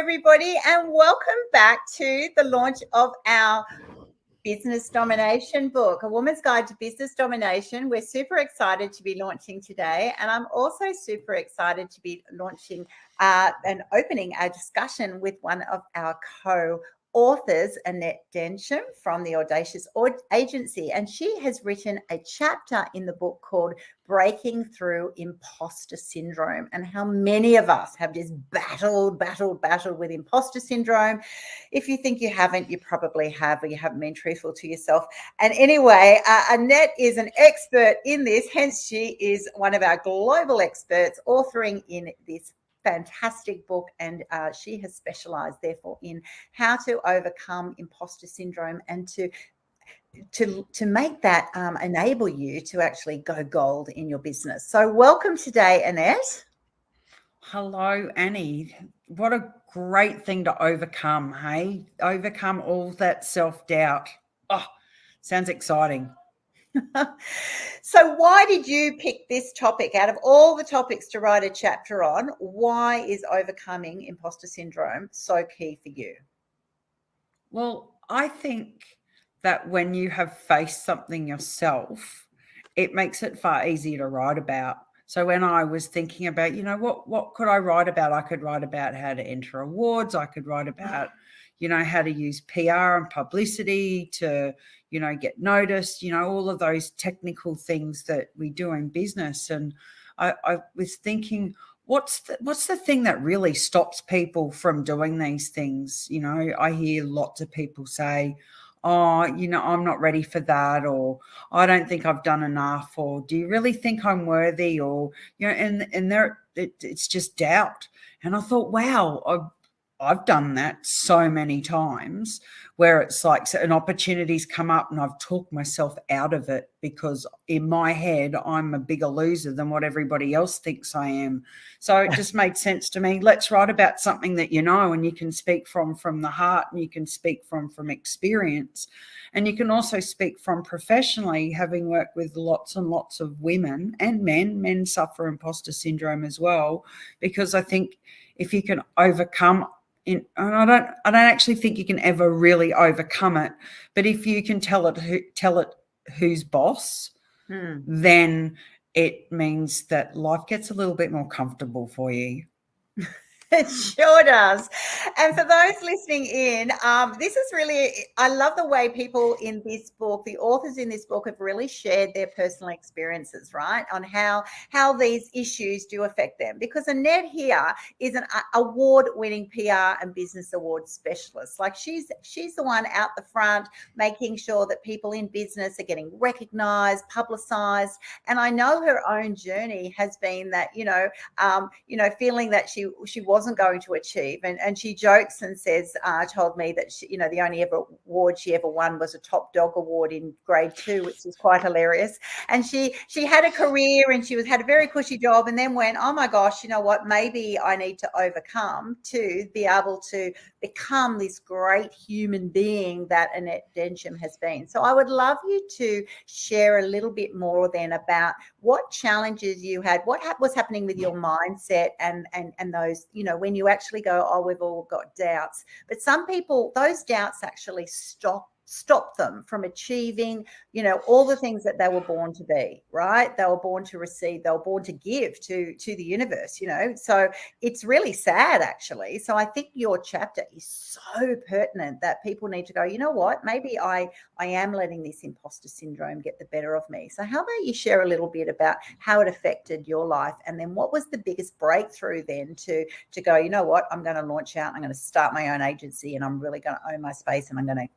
everybody, and welcome back to the launch of our Business Domination book, A Woman's Guide to Business Domination. We're super excited to be launching today, and I'm also super excited to be launching and opening our discussion with one of our co-authors, Annette Densham from the Audacious Agency, and she has written a chapter in the book called Breaking Through Imposter Syndrome, and how many of us have just battled with imposter syndrome. If you think you haven't, you probably have, or you haven't been truthful to yourself. And anyway, Annette is an expert in this, hence she is one of our global experts authoring in this fantastic book, and she has specialized therefore in how to overcome imposter syndrome and to make that enable you to actually go gold in your business. So welcome today, Annette. Hello, Annie. What a great thing to overcome, hey? Overcome all that self-doubt. Oh, sounds exciting. So why did you pick this topic out of all the topics to write a chapter on? Why is overcoming imposter syndrome so key for you? Well, I think that when you have faced something yourself, it makes it far easier to write about. So when I was thinking about, what could I write about? I could write about how to enter awards. I could write about, how to use PR and publicity to, get noticed, all of those technical things that we do in business. And I was thinking, what's the thing that really stops people from doing these things? I hear lots of people say, oh, I'm not ready for that, or I don't think I've done enough, or do you really think I'm worthy? Or, and there it's just doubt. And I thought, wow, I've done that so many times where it's like an opportunity's come up and I've talked myself out of it because in my head, I'm a bigger loser than what everybody else thinks I am. So it just made sense to me. Let's write about something that you know and you can speak from the heart, and you can speak from experience. And you can also speak from professionally, having worked with lots and lots of women and men. Men suffer imposter syndrome as well, because I think if you can overcome and I don't actually think you can ever really overcome it, but if you can tell it who's boss, then it means that life gets a little bit more comfortable for you. It sure does. And for those listening in, this is really, I love the way people in this book, the authors in this book, have really shared their personal experiences, right, on how these issues do affect them. Because Annette here is an award-winning PR and business award specialist. Like she's the one out the front making sure that people in business are getting recognized, publicized. And I know her own journey has been that, feeling that she wasn't going to achieve, and she jokes and says, told me that she, the only award she ever won was a top dog award in grade 2, which is quite hilarious. And she had a career and she had a very cushy job, and then went, oh my gosh, you know what, maybe I need to overcome to be able to become this great human being that Annette Densham has been. So I would love you to share a little bit more then about what challenges you had, what was happening with your mindset, and those, when you actually go, oh, we've all got doubts. But some people, those doubts actually stop them from achieving, all the things that they were born to be, right? They were born to receive, they were born to give to the universe, So it's really sad, actually. So I think your chapter is so pertinent that people need to go, you know what, maybe I am letting this imposter syndrome get the better of me. So how about you share a little bit about how it affected your life, and then what was the biggest breakthrough then to go, you know what, I'm going to launch out, I'm going to start my own agency, and I'm really going to own my space, and I'm going to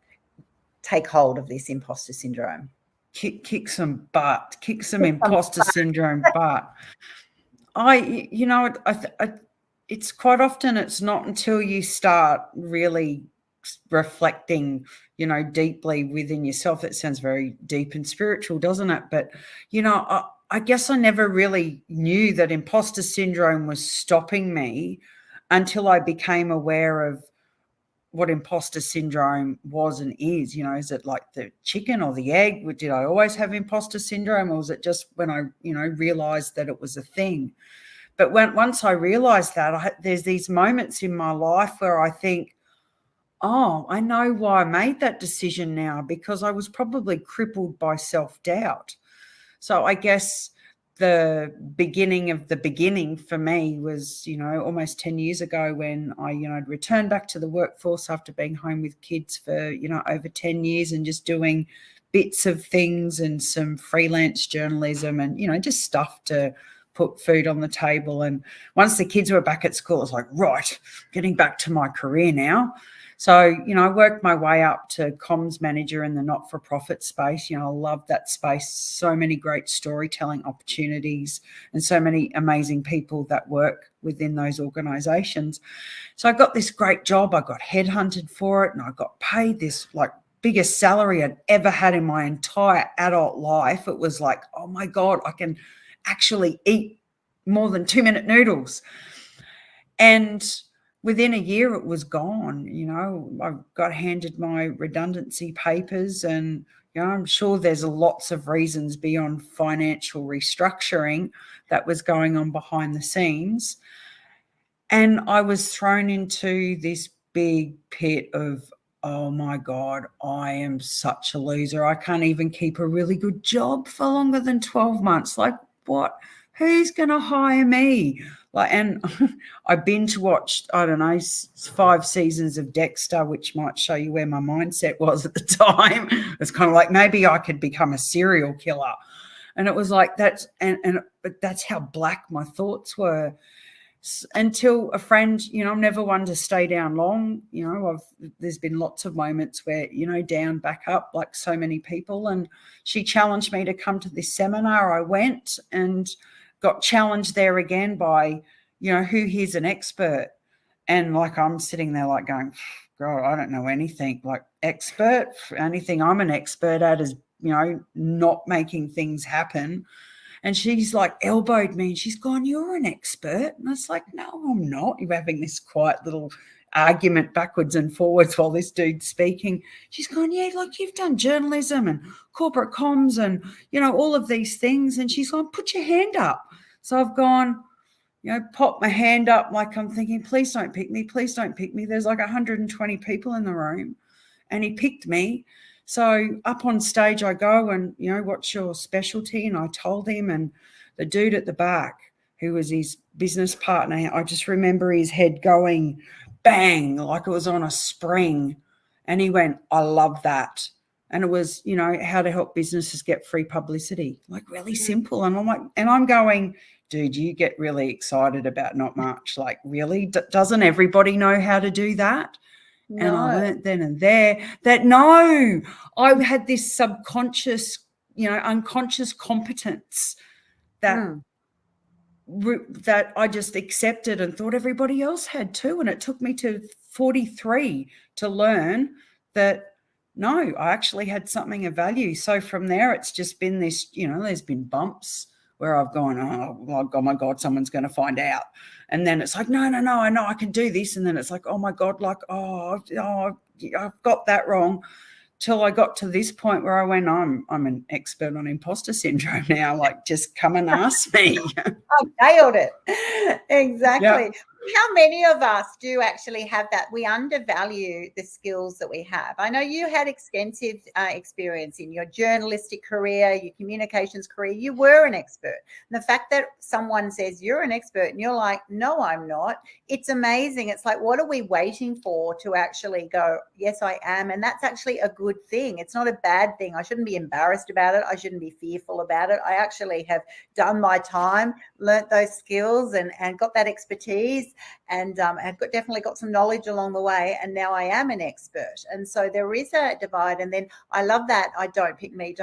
take hold of this imposter syndrome. Kick some butt, kick some imposter syndrome butt. It's quite often, it's not until you start really reflecting, deeply within yourself. That sounds very deep and spiritual, doesn't it? But, I guess I never really knew that imposter syndrome was stopping me until I became aware of what imposter syndrome was and is. Is it like the chicken or the egg? Did I always have imposter syndrome, or was it just when I, realized that it was a thing? But once I realized that, there's these moments in my life where I think, oh, I know why I made that decision now, because I was probably crippled by self-doubt. So I guess the beginning of the beginning for me was, almost 10 years ago, when I, returned back to the workforce after being home with kids for, over 10 years, and just doing bits of things and some freelance journalism and, just stuff to put food on the table. And once the kids were back at school, I was like, right, getting back to my career now. So, I worked my way up to comms manager in the not-for-profit space. I love that space. So many great storytelling opportunities and so many amazing people that work within those organizations. So I got this great job. I got headhunted for it, and I got paid this biggest salary I'd ever had in my entire adult life. It was like, oh my God, I can actually eat more than 2-minute noodles. And within a year it was gone. I got handed my redundancy papers, and I'm sure there's lots of reasons beyond financial restructuring that was going on behind the scenes. And I was thrown into this big pit of, oh my God, I am such a loser. I can't even keep a really good job for longer than 12 months. Like, what? Who's going to hire me? And I binge watched, I don't know, 5 seasons of Dexter, which might show you where my mindset was at the time. It's kind of like, maybe I could become a serial killer. And it was like, but that's how black my thoughts were. Until a friend, I'm never one to stay down long. There's been lots of moments where, down, back up, like so many people. And she challenged me to come to this seminar. I went and got challenged there again by, who here's an expert. And I'm sitting there going, God, I don't know anything. Expert, anything I'm an expert at is, not making things happen. And she's elbowed me, and she's gone, you're an expert. And I was like, no, I'm not. You're having this quiet little argument backwards and forwards while this dude's speaking. She's gone, yeah, you've done journalism and corporate comms and, all of these things. And she's gone, put your hand up. So I've gone, pop my hand up, I'm thinking, please don't pick me. Please don't pick me. There's 120 people in the room. And he picked me. So up on stage I go, and, what's your specialty? And I told him, and the dude at the back, who was his business partner, I just remember his head going bang, like it was on a spring. And he went, I love that. And it was, how to help businesses get free publicity, really simple. And I'm I'm going, dude, you get really excited about not much. Really? Doesn't everybody know how to do that? No. And I learned then and there that no, I had this subconscious, unconscious competence that I just accepted and thought everybody else had too. And it took me to 43 to learn that no, I actually had something of value. So from there, it's just been this, there's been bumps where I've gone, oh my God, someone's going to find out. And then it's like, no, I know I can do this. And then it's like, oh my God, I've got that wrong. Till I got to this point where I went, I'm an expert on imposter syndrome now. Just come and ask me. I've nailed it. Exactly. Yep. How many of us do actually have that? We undervalue the skills that we have. I know you had extensive experience in your journalistic career, your communications career. You were an expert. And the fact that someone says you're an expert and you're like, no, I'm not. It's amazing. It's like, what are we waiting for to actually go, yes, I am. And that's actually a good thing. It's not a bad thing. I shouldn't be embarrassed about it. I shouldn't be fearful about it. I actually have done my time, learnt those skills and got that expertise. And I've definitely got some knowledge along the way, and now I am an expert. And so there is a divide. And then I love that don't pick me,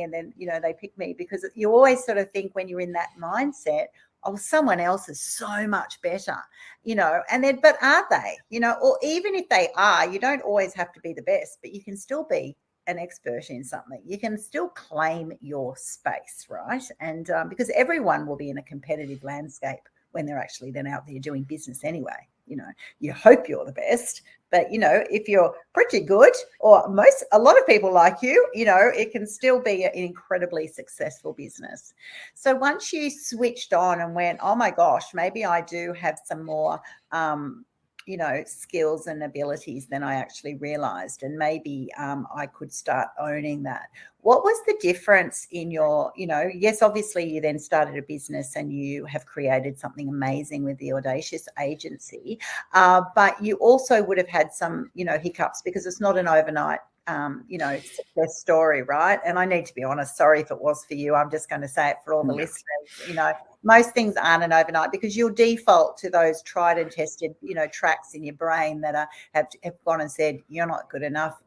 and then they pick me, because you always sort of think when you're in that mindset, oh, someone else is so much better, and then, but are they, or even if they are, you don't always have to be the best, but you can still be an expert in something. You can still claim your space, right? And because everyone will be in a competitive landscape when they're actually then out there doing business anyway. you hope you're the best. But, if you're pretty good, or a lot of people like you, it can still be an incredibly successful business. So once you switched on and went, oh my gosh, maybe I do have some more, skills and abilities than I actually realized. And maybe I could start owning that. What was the difference in your, yes, obviously you then started a business and you have created something amazing with the Audacious Agency. But you also would have had some, hiccups, because it's not an overnight, success story, right? And I need to be honest, sorry if it was for you. I'm just going to say it for all the listeners. Most things aren't an overnight, because you'll default to those tried and tested, tracks in your brain that have gone and said, you're not good enough.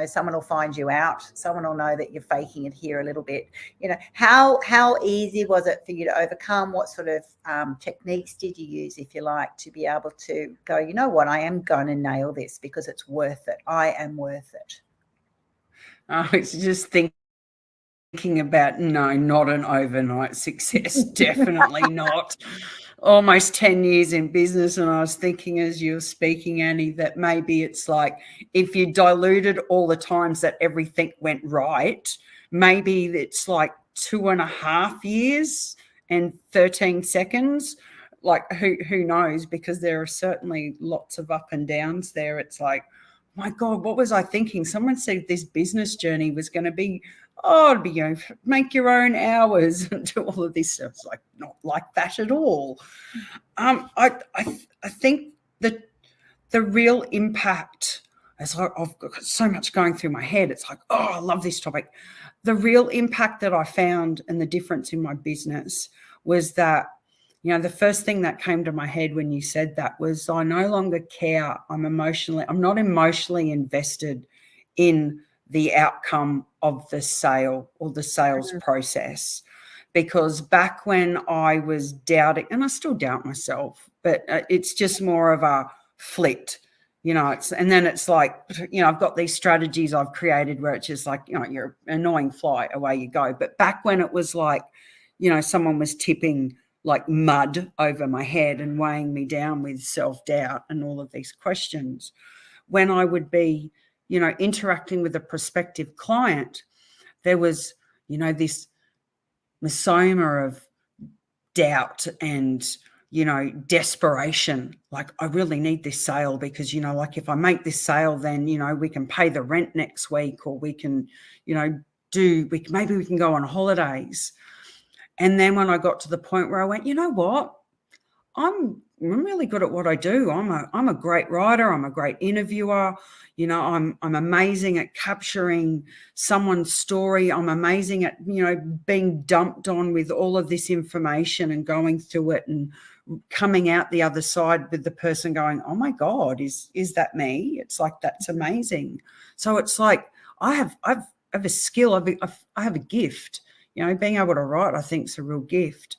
Someone will find you out. Someone will know that you're faking it here a little bit. How easy was it for you to overcome? What sort of techniques did you use, if you like, to be able to go, you know what, I am going to nail this because it's worth it. I am worth it. I was just thinking about, no, not an overnight success. Definitely not. Almost 10 years in business, and I was thinking as you were speaking, Annie, that maybe it's like if you diluted all the times that everything went right, maybe it's like 2.5 years and 13 seconds. Like who knows? Because there are certainly lots of up and downs there. It's like, my God, what was I thinking? Someone said this business journey was going to be, it'd be, make your own hours and do all of this. It's like, not like that at all. I think that the real impact, as I've got so much going through my head, it's like, I love this topic. The real impact that I found and the difference in my business was that, the first thing that came to my head when you said that was, I no longer care. I'm not emotionally invested in the outcome of the sale or the sales process. Because back when I was doubting, and I still doubt myself, but it's just more of a flipped, and then it's like, I've got these strategies I've created where it's just like, you're an annoying fly, away you go. But back when it was like, someone was tipping like mud over my head and weighing me down with self-doubt and all of these questions, when I would be, interacting with a prospective client, there was, this misoma of doubt and, desperation. Like, I really need this sale because, like if I make this sale, then, we can pay the rent next week, or we can, maybe we can go on holidays. And then when I got to the point where I went, you know what? I'm really good at what I do. I'm a great writer. I'm a great interviewer. I'm amazing at capturing someone's story. I'm amazing at, being dumped on with all of this information and going through it and coming out the other side with the person going, oh my God, is that me? It's like, that's amazing. So it's like, I have a skill. I have a gift. Being able to write, I think, is a real gift.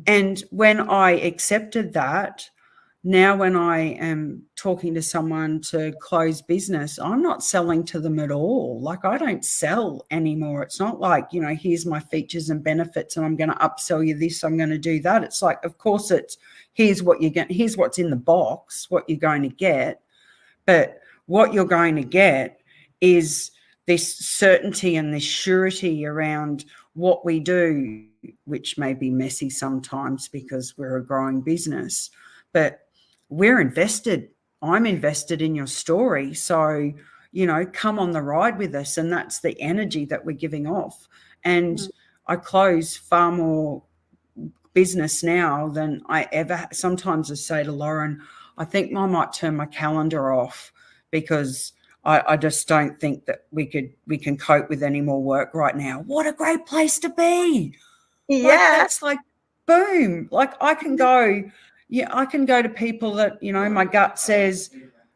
And when I accepted that, now when I am talking to someone to close business, I'm not selling to them at all. Like, I don't sell anymore. It's not like, here's my features and benefits and I'm going to upsell you this, I'm going to do that. It's like, of course, it's here's what's in the box, what you're going to get. But what you're going to get is this certainty and this surety around what we do, which may be messy sometimes because we're a growing business, but we're invested. I'm invested in your story. So, come on the ride with us. And that's the energy that we're giving off. And I close far more business now than I ever. Sometimes I say to Lauren, I think I might turn my calendar off because I just don't think that we can cope with any more work right now. What a great place to be. Yeah. Like, that's like, boom. Like, I can go to people that, my gut says,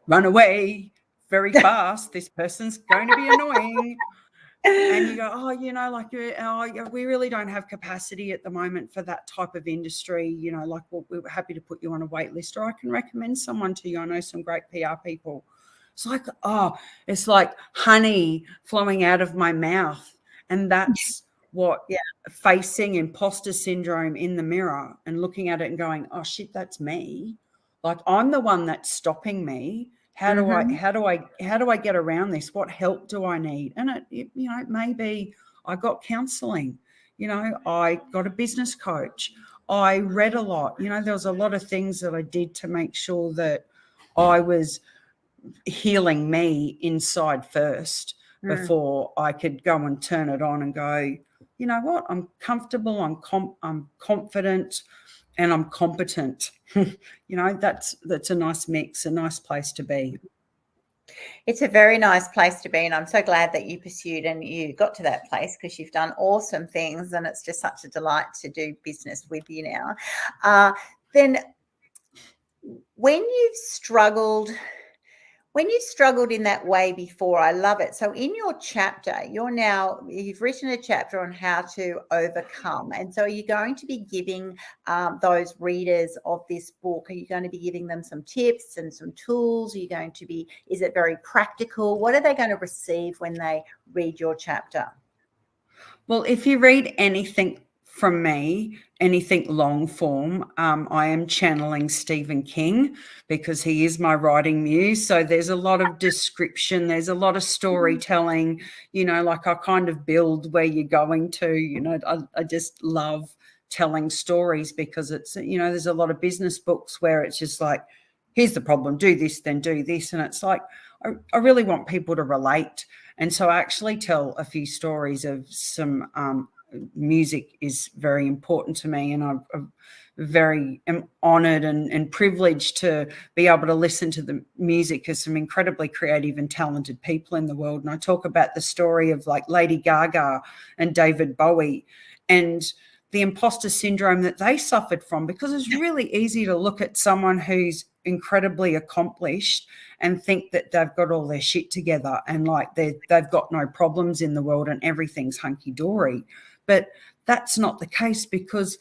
run away very fast. This person's going to be annoying. And you go, we really don't have capacity at the moment for that type of industry. We're happy to put you on a wait list, or I can recommend someone to you. I know some great PR people. It's like honey flowing out of my mouth. And that's what facing imposter syndrome in the mirror and looking at it and going, oh shit, that's me. Like, I'm the one that's stopping me. How do I get around this? What help do I need? And it may be I got counseling, I got a business coach. I read a lot. There was a lot of things that I did to make sure that I was healing me inside first before I could go and turn it on and go, you know what, I'm comfortable, I'm confident, and I'm competent. That's a nice mix, a nice place to be. It's a very nice place to be, and I'm so glad that you pursued and you got to that place, because you've done awesome things, and it's just such a delight to do business with you now. Then when you've struggled in that way before, I love it. So in your chapter, you've written a chapter on how to overcome. And so are you going to be giving those readers of this book, are you going to be giving them some tips and some tools? Is it very practical? What are they going to receive when they read your chapter? Well, if you read anything from me, anything long form, I am channeling Stephen King, because he is my writing muse. So there's a lot of description, there's a lot of storytelling, like I kind of build where you're going to, I just love telling stories, because it's, there's a lot of business books where it's just like, here's the problem, do this, then do this. And it's like, I really want people to relate. And so I actually tell a few stories of some music is very important to me, and I'm very honoured and privileged to be able to listen to the music of some incredibly creative and talented people in the world. And I talk about the story of like Lady Gaga and David Bowie, and the imposter syndrome that they suffered from, because it's really easy to look at someone who's incredibly accomplished and think that they've got all their shit together and like they've got no problems in the world and everything's hunky-dory. But that's not the case, because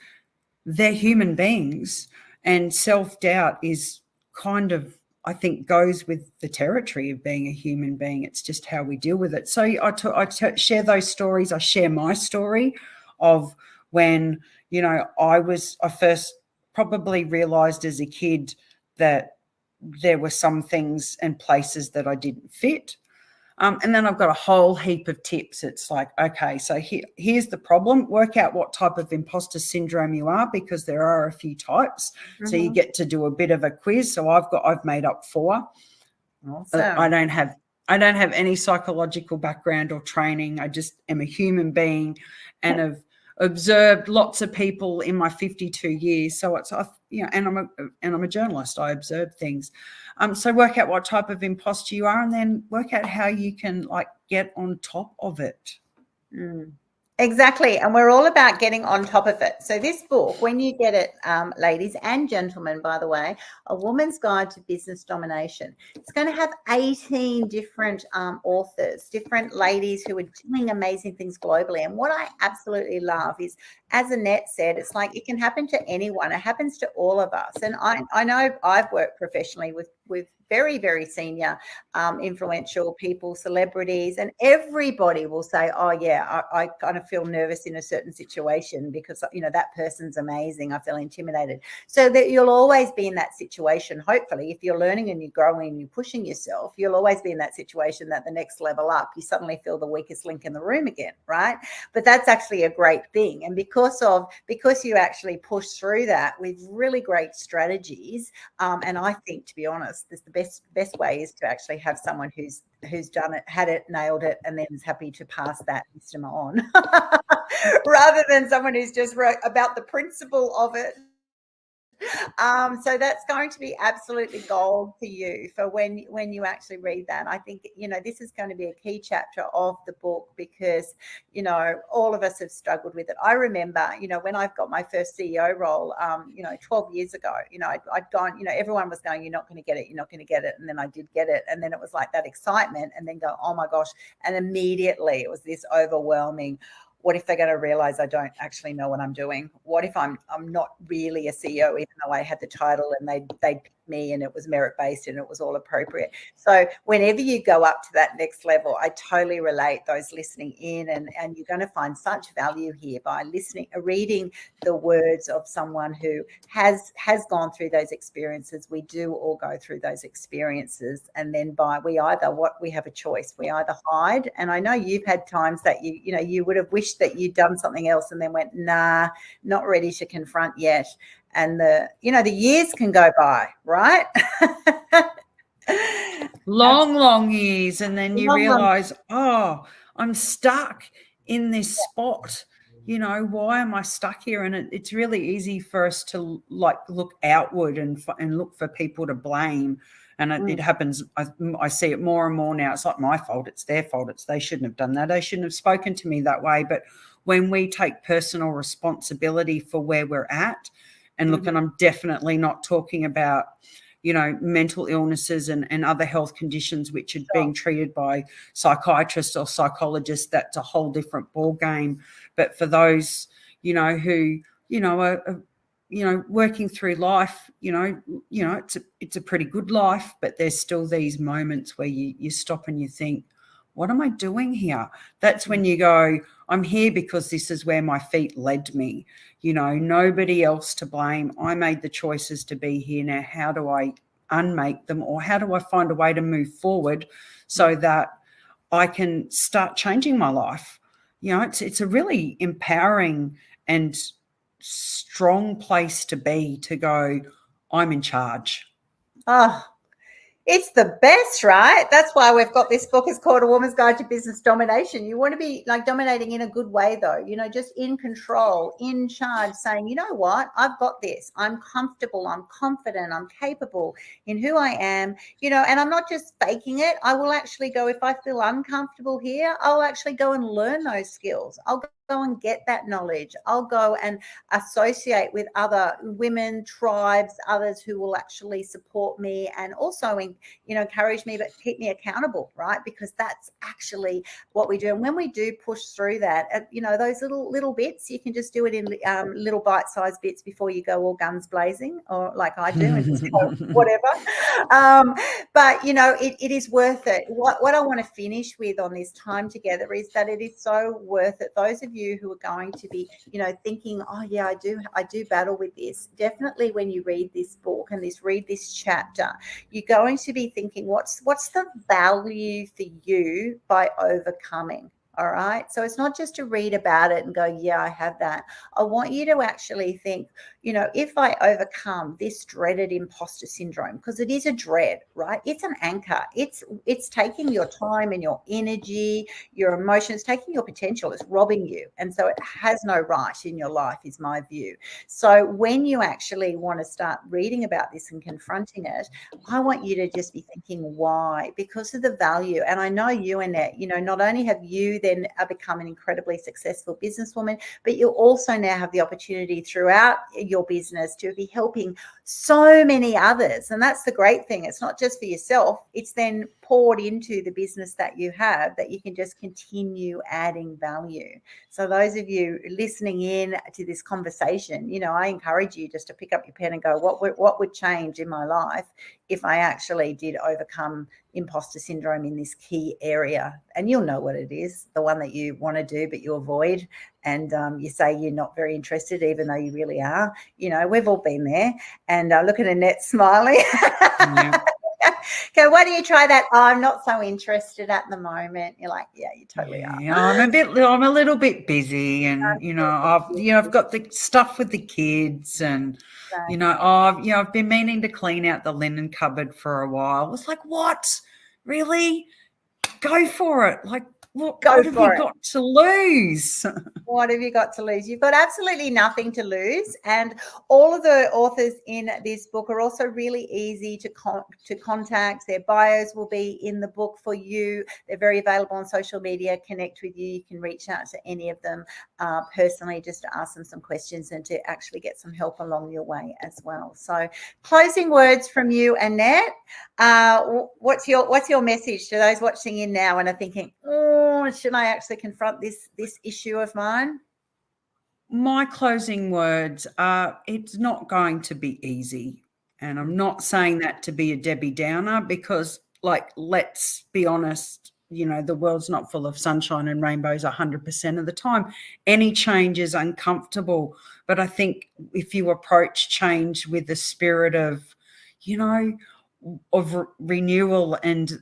they're human beings, and self-doubt is kind of, I think, goes with the territory of being a human being. It's just how we deal with it. So I share those stories. I share my story of when, I first probably realized as a kid that there were some things and places that I didn't fit. And then I've got a whole heap of tips. It's like, okay, so here's the problem. Work out what type of imposter syndrome you are, because there are a few types. So you get to do a bit of a quiz. So I've made up 4. Awesome. I don't have any psychological background or training. I just am a human being and have observed lots of people in my 52 years. So it's, and I'm a journalist. I observe things. So work out what type of imposter you are, and then work out how you can like get on top of it. Exactly. And we're all about getting on top of it. So this book, when you get it, ladies and gentlemen, by the way, A Woman's Guide to Business Domination, it's going to have 18 different authors, different ladies who are doing amazing things globally. And what I absolutely love is, as Annette said, it's like it can happen to anyone. It happens to all of us. And I know I've worked professionally with very, very senior, influential people, celebrities, and everybody will say, oh yeah, I kind of feel nervous in a certain situation because, that person's amazing. I feel intimidated. So that you'll always be in that situation. Hopefully, if you're learning and you're growing and you're pushing yourself, you'll always be in that situation that the next level up, you suddenly feel the weakest link in the room again, right? But that's actually a great thing. And because you actually push through that with really great strategies, and I think, to be honest, the best way is to actually have someone who's done it, had it, nailed it, and then is happy to pass that wisdom on, rather than someone who's just wrote about the principle of it. So that's going to be absolutely gold for you for when you actually read that. I think, this is going to be a key chapter of the book, because, all of us have struggled with it. I remember, when I've got my first CEO role, 12 years ago, I'd gone, everyone was going, you're not going to get it, you're not going to get it. And then I did get it. And then it was like that excitement, and then go, oh my gosh. And immediately it was this overwhelming, what if they're going to realize I don't actually know what I'm doing? What if I'm not really a CEO, even though I had the title and they picked me and it was merit-based and it was all appropriate? So whenever you go up to that next level, I totally relate those listening in, and you're going to find such value here by listening, reading the words of someone who has gone through those experiences. We do all go through those experiences, and then we have a choice. We either hide, and I know you've had times that you would have wished that you'd done something else and then went, nah, not ready to confront yet. And the years can go by, right? Long years, and then you realize, oh, I'm stuck in this spot. Why am I stuck here? And it's really easy for us to look outward and look for people to blame. And it happens. I see it more and more now. It's like my fault. It's their fault. They shouldn't have done that. They shouldn't have spoken to me that way. But when we take personal responsibility for where we're at, and look, and I'm definitely not talking about, mental illnesses and other health conditions which are being treated by psychiatrists or psychologists. That's a whole different ball game. But for those, who, are, working through life, it's a pretty good life, but there's still these moments where you stop and you think, what am I doing here? That's when you go, I'm here because this is where my feet led me. Nobody else to blame. I made the choices to be here. Now, how do I unmake them, or how do I find a way to move forward so that I can start changing my life? It's a really empowering and strong place to be, to go, I'm in charge. Oh, it's the best, right? That's why we've got this book. It's called A Woman's Guide to Business Domination. You want to be dominating in a good way, though, just in control, in charge, saying, you know what, I've got this. I'm comfortable. I'm confident. I'm capable in who I am, and I'm not just faking it. I will actually go, if I feel uncomfortable here, I'll actually go and learn those skills. I'll go and get that knowledge. I'll go and associate with other women, tribes, others who will actually support me and also encourage me, but keep me accountable, right? Because that's actually what we do. And when we do push through that, those little bits, you can just do it in little bite-sized bits before you go all guns blazing, or like I do, and just go whatever. But it is worth it. What I want to finish with on this time together is that it is so worth it. Those of you who are going to be, thinking, oh yeah, I do battle with this. Definitely, when you read this book and read this chapter, you're going to be thinking, what's the value for you by overcoming? All right. So it's not just to read about it and go, yeah, I have that. I want you to actually think, if I overcome this dreaded imposter syndrome, because it is a dread, right? It's an anchor. It's taking your time and your energy, your emotions, taking your potential. It's robbing you. And so it has no right in your life, is my view. So when you actually want to start reading about this and confronting it, I want you to just be thinking, why? Because of the value. And I know you, Annette, not only have you then become an incredibly successful businesswoman, but you also now have the opportunity throughout your business to be helping so many others. And that's the great thing. It's not just for yourself. It's then poured into the business that you have, that you can just continue adding value. So those of you listening in to this conversation, I encourage you just to pick up your pen and go, what would change in my life if I actually did overcome imposter syndrome in this key area? And you'll know what it is, the one that you want to do but you avoid, and you say you're not very interested even though you really are. We've all been there. And look at Annette smiling. Yeah. Okay, why do you try that? Oh, I'm not so interested at the moment. You're like, yeah, you totally are. I'm a little bit busy, and I've got the stuff with the kids, and I've been meaning to clean out the linen cupboard for a while. It's like, what? Really? Go for it. Like, what have you got to lose? What have you got to lose? You've got absolutely nothing to lose. And all of the authors in this book are also really easy to contact. Their bios will be in the book for you. They're very available on social media. Connect with you. You can reach out to any of them personally, just to ask them some questions and to actually get some help along your way as well. So closing words from you, Annette. What's your message to those watching in now and are thinking, oh, should I actually confront this issue of mine? My closing words are, it's not going to be easy. And I'm not saying that to be a Debbie Downer, because, like, let's be honest, the world's not full of sunshine and rainbows 100% of the time. Any change is uncomfortable. But I think if you approach change with the spirit of, of renewal and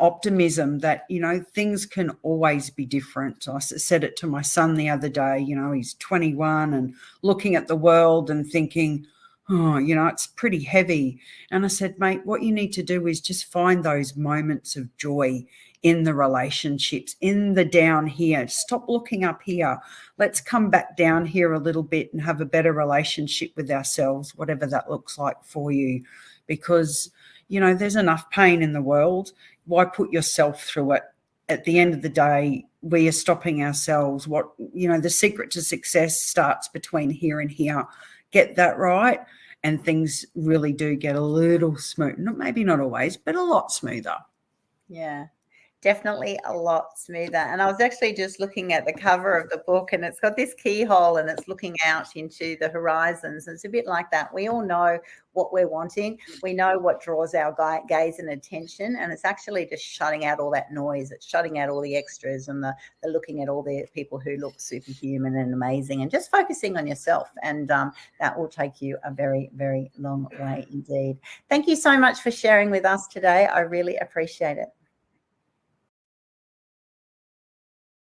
optimism that, things can always be different. I said it to my son the other day. He's 21 and looking at the world and thinking, oh, it's pretty heavy. And I said, mate, what you need to do is just find those moments of joy in the relationships, in the down here. Stop looking up here. Let's come back down here a little bit and have a better relationship with ourselves, whatever that looks like for you. Because, there's enough pain in the world. Why put yourself through it? At the end of the day, we are stopping ourselves. The secret to success starts between here and here. Get that right, and things really do get a little smooth. Maybe not always, but a lot smoother. Yeah. Definitely a lot smoother. And I was actually just looking at the cover of the book, and it's got this keyhole and it's looking out into the horizons. And it's a bit like that. We all know what we're wanting. We know what draws our gaze and attention. And it's actually just shutting out all that noise. It's shutting out all the extras and the looking at all the people who look superhuman and amazing, and just focusing on yourself. And that will take you a very, very long way indeed. Thank you so much for sharing with us today. I really appreciate it.